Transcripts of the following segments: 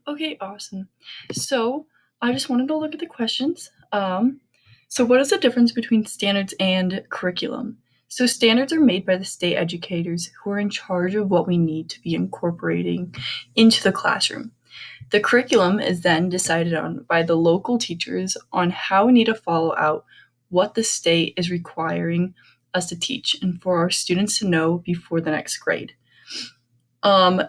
Okay, awesome. So I just wanted to look at the questions. So what is the difference between standards and curriculum? So standards are made by the state educators who are in charge of what we need to be incorporating into the classroom. The curriculum is then decided on by the local teachers on how we need to follow out what the state is requiring us to teach and for our students to know before the next grade. Um,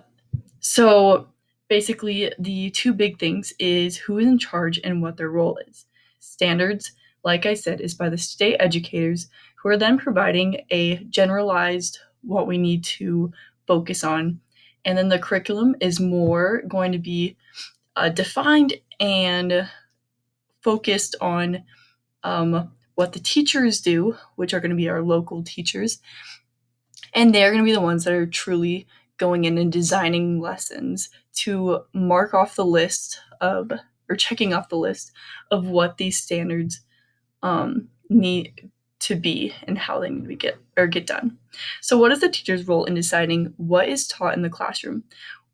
so basically, the two big things is who is in charge and what their role is. Standards, like I said, is by the state educators who are then providing a generalized what we need to focus on. And then the curriculum is more going to be defined and focused on what the teachers do, which are going to be our local teachers. And they're going to be the ones that are truly going in and designing lessons to mark off the list of, or checking off the list of what these standards need to be and how they need to get done. So what is the teacher's role in deciding what is taught in the classroom?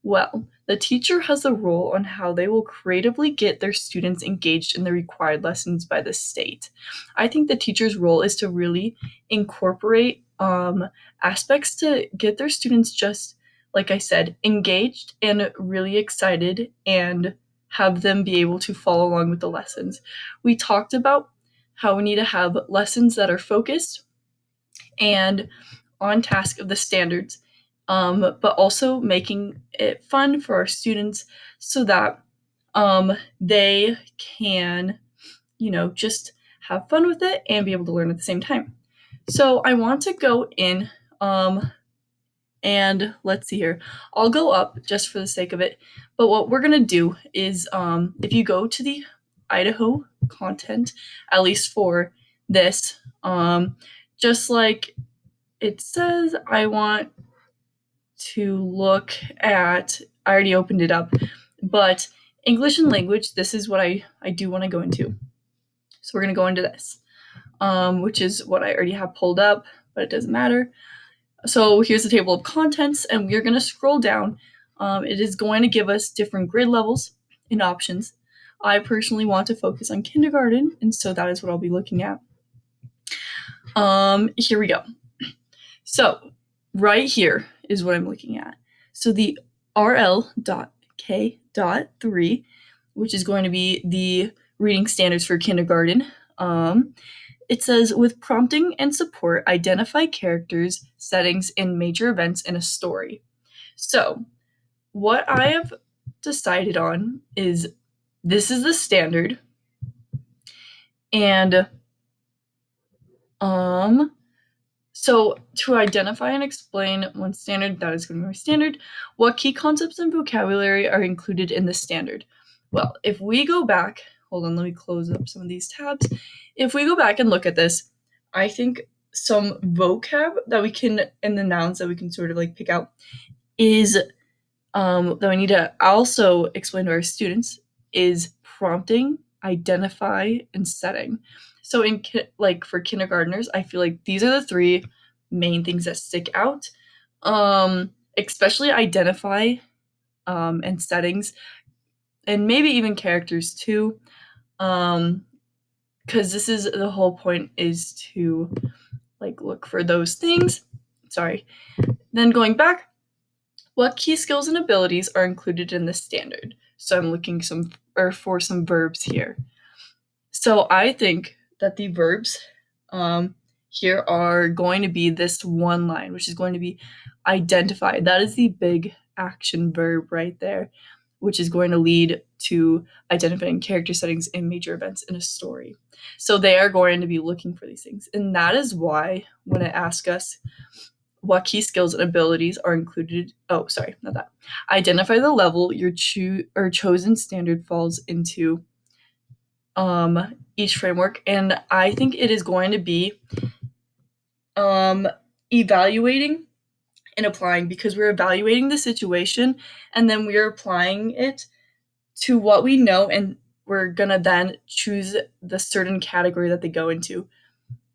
Well, the teacher has a role on how they will creatively get their students engaged in the required lessons by the state. I think the teacher's role is to really incorporate aspects to get their students just, like I said, engaged and really excited and have them be able to follow along with the lessons. We talked about how we need to have lessons that are focused and on task of the standards, but also making it fun for our students so that they can, just have fun with it and be able to learn at the same time. So I want to go in and let's see here. I'll go up just for the sake of it. But what we're going to do is if you go to the Idaho content, at least for this, just like it says, I want to look at, I already opened it up, but English and language, this is what I do want to go into. So we're going to go into this, which is what I already have pulled up, but it doesn't matter. So here's the table of contents, and we're going to scroll down. It is going to give us different grade levels and options. I personally want to focus on kindergarten, and so that is what I'll be looking at. Here we go. So right here is what I'm looking at. So the RL.K.3, which is going to be the reading standards for kindergarten. It says, with prompting and support, identify characters, settings, and major events in a story. So what I have decided on is this is the standard. And so to identify and explain one standard, that is going to be my standard. What key concepts and vocabulary are included in the standard? Well, if we go back, hold on, let me close up some of these tabs. If we go back and look at this, I think some vocab that we can, and the nouns that we can sort of like pick out is, that we need to also explain to our students is prompting, identify, and setting. So for kindergartners, I feel like these are the three main things that stick out, especially identify and settings, and maybe even characters too, because this is the whole point is to like look for those things. Sorry. Then going back, what key skills and abilities are included in the standard? So I'm looking for some verbs here. So I think that the verbs here are going to be this one line, which is going to be identify. That is the big action verb right there, which is going to lead to identifying character settings and major events in a story. So they are going to be looking for these things. And that is why when it asks us what key skills and abilities are included, identify the level your chosen standard falls into each framework. And I think it is going to be evaluating and applying, because we're evaluating the situation and then we're applying it to what we know, and we're gonna then choose the certain category that they go into.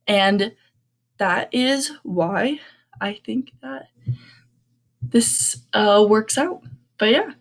And that is why I think that this works out. But yeah.